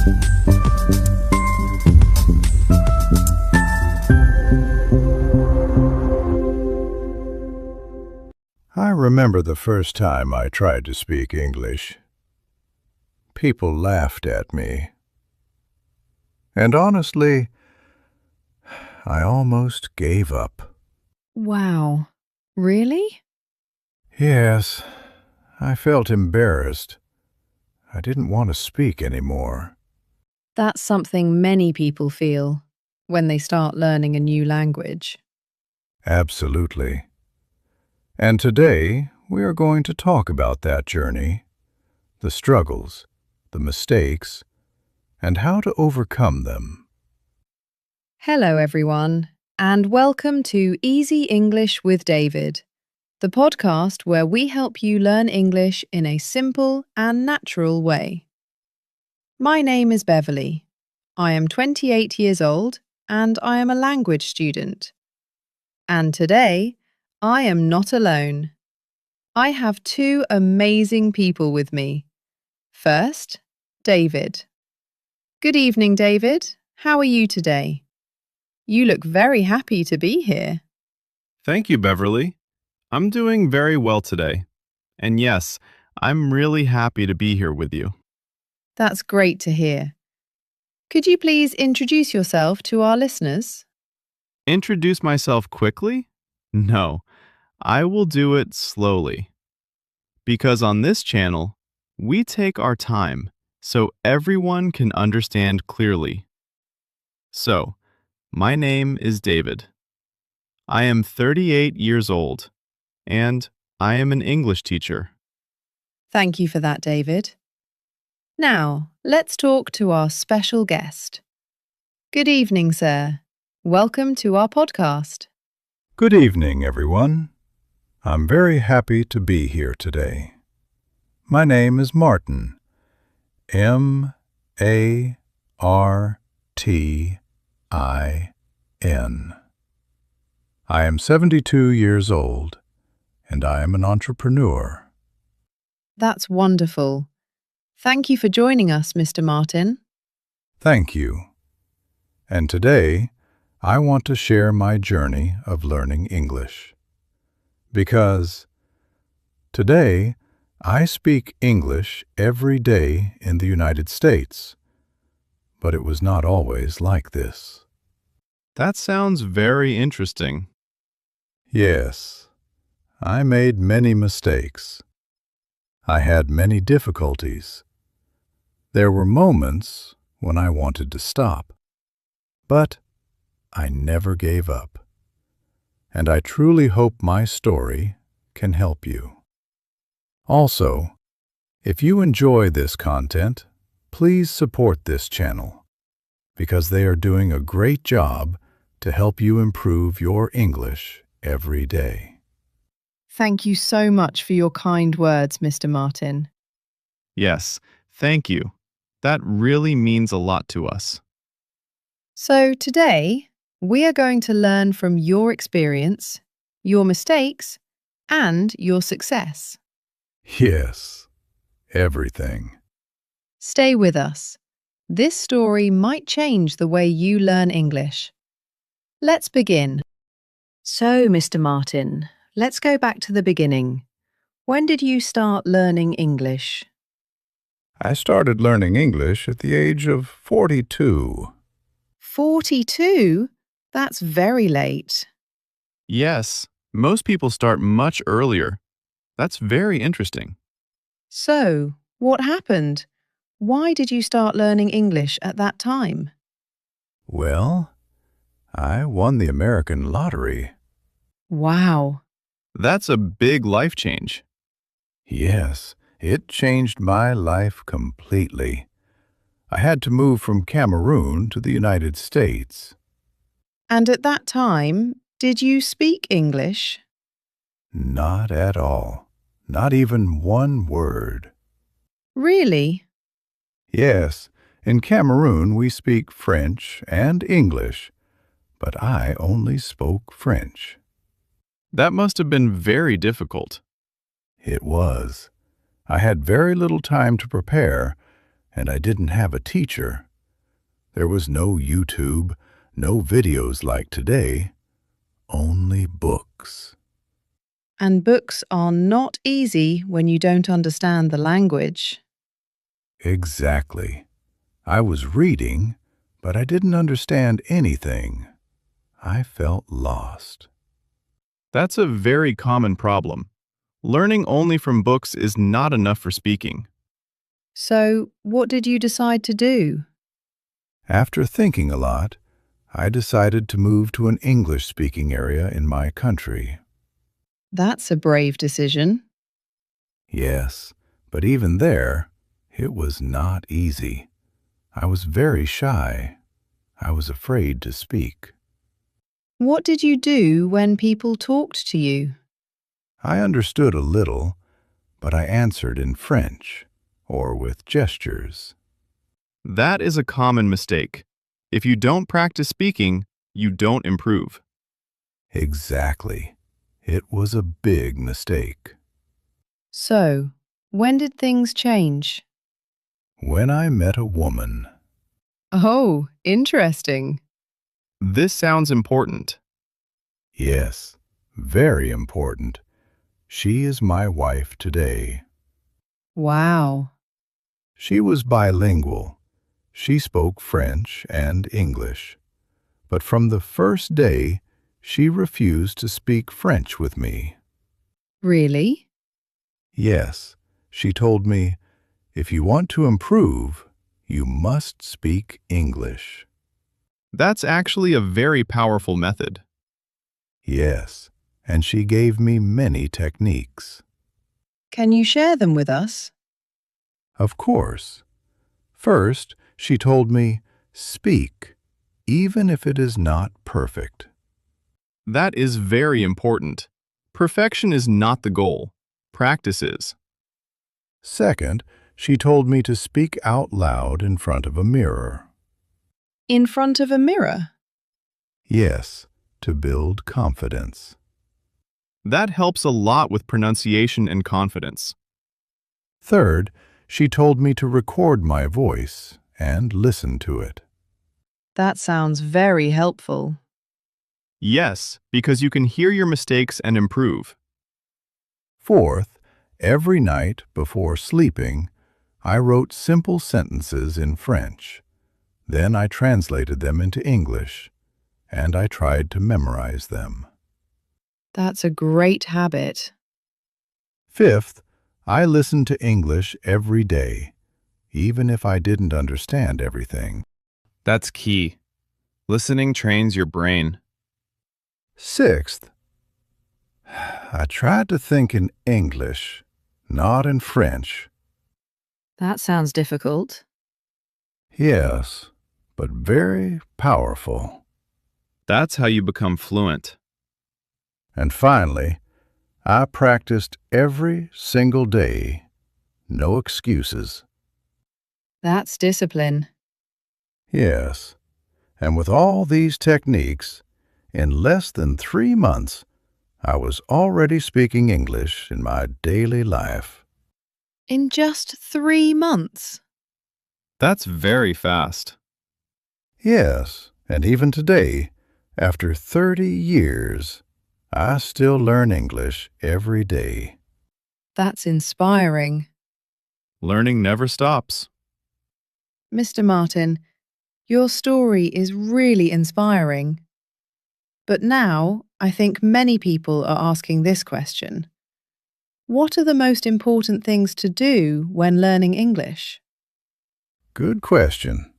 I remember the first time I tried to speak English. People laughed at me. And honestly, I almost gave up. Wow. Really? Yes, I felt embarrassed. I didn't want to speak anymore. That's something many people feel when they start learning a new language. Absolutely. And today, we are going to talk about that journey, the struggles, the mistakes, and how to overcome them. Hello, everyone, and welcome to Easy English with David, the podcast where we help you learn English in a simple and natural way. My name is Beverly. I am 28 years old and I am a language student. And today, I am not alone. I have two amazing people with me. First, David. Good evening, David. How are you today? You look very happy to be here. Thank you, Beverly. I'm doing very well today. And yes, I'm really happy to be here with you. That's great to hear. Could you please introduce yourself to our listeners? Introduce myself quickly? No, I will do it slowly. Because on this channel, we take our time so everyone can understand clearly. So, my name is David. I am 38 years old, and I am an English teacher. Thank you for that, David. Now, let's talk to our special guest. Good evening, sir. Welcome to our podcast. Good evening, everyone. I'm very happy to be here today. My name is Martin. M-A-R-T-I-N. I am 72 years old, and I am an entrepreneur. That's wonderful. Thank you for joining us, Mr. Martin. Thank you. And today, I want to share my journey of learning English. Because today, I speak English every day in the United States, but it was not always like this. That sounds very interesting. Yes, I made many mistakes. I had many difficulties. There were moments when I wanted to stop, but I never gave up. And I truly hope my story can help you. Also, if you enjoy this content, please support this channel, because they are doing a great job to help you improve your English every day. Thank you so much for your kind words, Mr. Martin. Yes, thank you. That really means a lot to us. So today, we are going to learn from your experience, your mistakes, and your success. Yes, everything. Stay with us. This story might change the way you learn English. Let's begin. So, Mr. Martin, let's go back to the beginning. When did you start learning English? I started learning English at the age of 42. 42? That's very late. Yes, most people start much earlier. That's very interesting. So, what happened? Why did you start learning English at that time? Well, I won the American lottery. Wow. That's a big life change. Yes, it changed my life completely. I had to move from Cameroon to the United States. And at that time, did you speak English? Not at all. Not even one word. Really? Yes, in Cameroon we speak French and English, but I only spoke French. That must have been very difficult. It was. I had very little time to prepare, and I didn't have a teacher. There was no YouTube, no videos like today, only books. And books are not easy when you don't understand the language. Exactly. I was reading, but I didn't understand anything. I felt lost. That's a very common problem. Learning only from books is not enough for speaking. So, what did you decide to do? After thinking a lot, I decided to move to an English-speaking area in my country. That's a brave decision. Yes, but even there, it was not easy. I was very shy. I was afraid to speak. What did you do when people talked to you? I understood a little, but I answered in French or with gestures. That is a common mistake. If you don't practice speaking, you don't improve. Exactly. It was a big mistake. So, when did things change? When I met a woman. Oh, interesting. This sounds important. Yes, very important. She is my wife today. Wow. She was bilingual. She spoke French and English. But from the first day, she refused to speak French with me. Really? Yes, she told me, if you want to improve, you must speak English. That's actually a very powerful method. Yes, and she gave me many techniques. Can you share them with us? Of course. First, she told me, speak, even if it is not perfect. That is very important. Perfection is not the goal. Practice is. Second, she told me to speak out loud in front of a mirror. In front of a mirror? Yes, to build confidence. That helps a lot with pronunciation and confidence. Third, she told me to record my voice and listen to it. That sounds very helpful. Yes, because you can hear your mistakes and improve. Fourth, every night before sleeping, I wrote simple sentences in French. Then I translated them into English, and I tried to memorize them. That's a great habit. Fifth, I listened to English every day, even if I didn't understand everything. That's key. Listening trains your brain. Sixth, I tried to think in English, not in French. That sounds difficult. Yes, but very powerful. That's how you become fluent. And finally, I practiced every single day. No excuses. That's discipline. Yes, and with all these techniques, in less than 3 months, I was already speaking English in my daily life. In just 3 months? That's very fast. Yes, and even today, after 30 years, I still learn English every day. That's inspiring. Learning never stops. Mr. Martin, your story is really inspiring. But now, I think many people are asking this question. What are the most important things to do when learning English? Good question.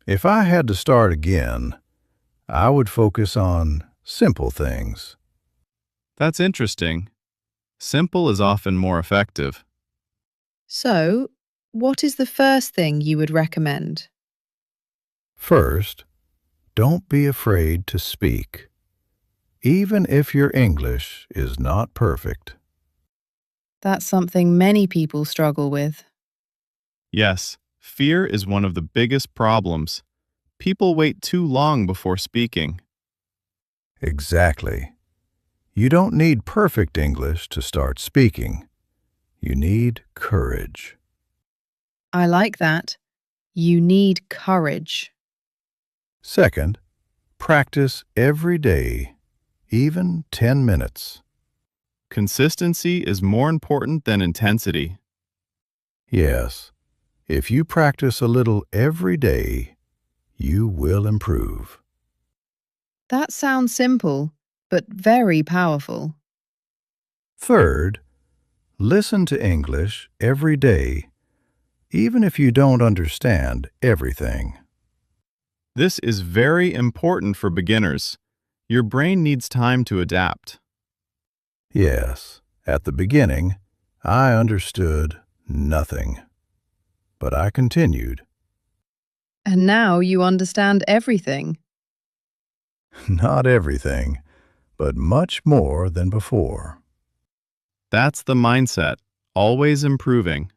If I had to start again, I would focus on simple things. That's interesting. Simple is often more effective. So, what is the first thing you would recommend? First, don't be afraid to speak, even if your English is not perfect. That's something many people struggle with. Yes, fear is one of the biggest problems. People wait too long before speaking. Exactly. You don't need perfect English to start speaking. You need courage. I like that. You need courage. Second, practice every day, even 10 minutes. Consistency is more important than intensity. Yes, if you practice a little every day, you will improve. That sounds simple, but very powerful. Third, listen to English every day, even if you don't understand everything. This is very important for beginners. Your brain needs time to adapt. Yes, at the beginning, I understood nothing. But I continued. And now you understand everything. Not everything, but much more than before. That's the mindset, always improving.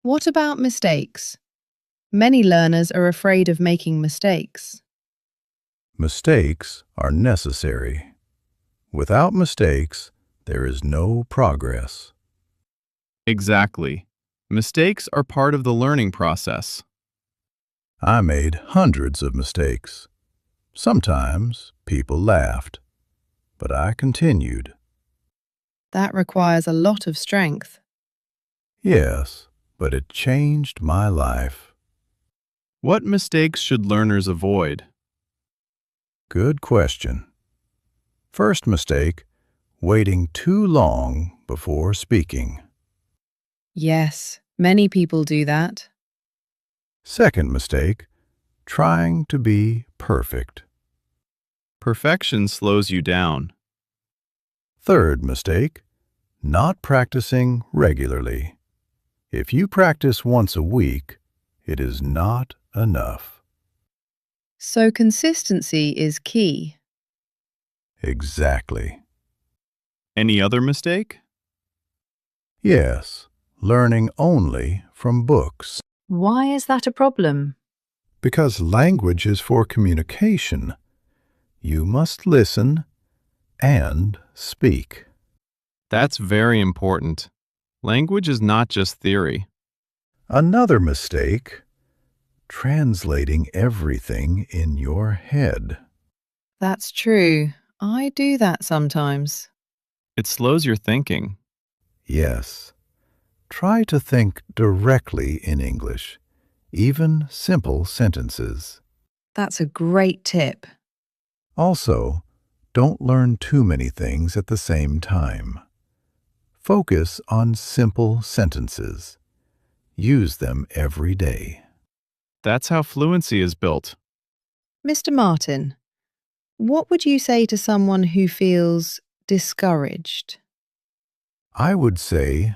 What about mistakes? Many learners are afraid of making mistakes. Mistakes are necessary. Without mistakes, there is no progress. Exactly. Mistakes are part of the learning process. I made hundreds of mistakes. Sometimes people laughed, but I continued. That requires a lot of strength. Yes, but it changed my life. What mistakes should learners avoid? Good question. First mistake, waiting too long before speaking. Yes, many people do that. Second mistake, trying to be perfect. Perfection slows you down. Third mistake, not practicing regularly. If you practice once a week, it is not enough. So consistency is key. Exactly. Any other mistake? Yes, learning only from books. Why is that a problem? Because language is for communication. You must listen and speak. That's very important. Language is not just theory. Another mistake, translating everything in your head. That's true. I do that sometimes. It slows your thinking. Yes. Try to think directly in English, even simple sentences. That's a great tip. Also, don't learn too many things at the same time. Focus on simple sentences. Use them every day. That's how fluency is built. Mr. Martin, what would you say to someone who feels discouraged? I would say,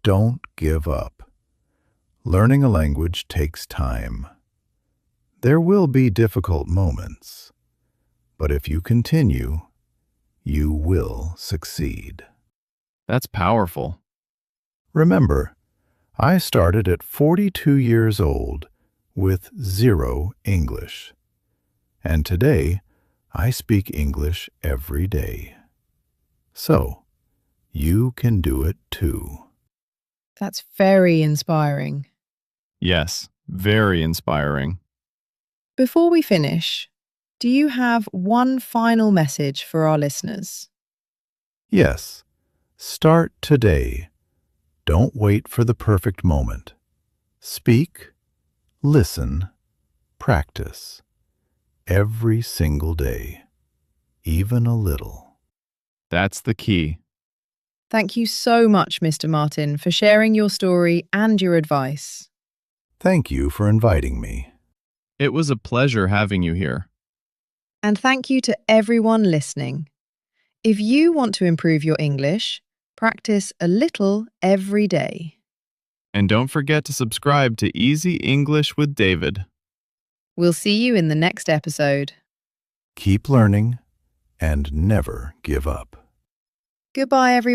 don't give up. Learning a language takes time. There will be difficult moments, but if you continue, you will succeed. That's powerful. Remember, I started at 42 years old with zero English. And today, I speak English every day. So, you can do it too. That's very inspiring. Yes, very inspiring. Before we finish, do you have one final message for our listeners? Yes, start today. Don't wait for the perfect moment. Speak, listen, practice. Every single day, even a little. That's the key. Thank you so much, Mr. Martin, for sharing your story and your advice. Thank you for inviting me. It was a pleasure having you here. And thank you to everyone listening. If you want to improve your English, practice a little every day. And don't forget to subscribe to Easy English with David. We'll see you in the next episode. Keep learning and never give up. Goodbye, everyone.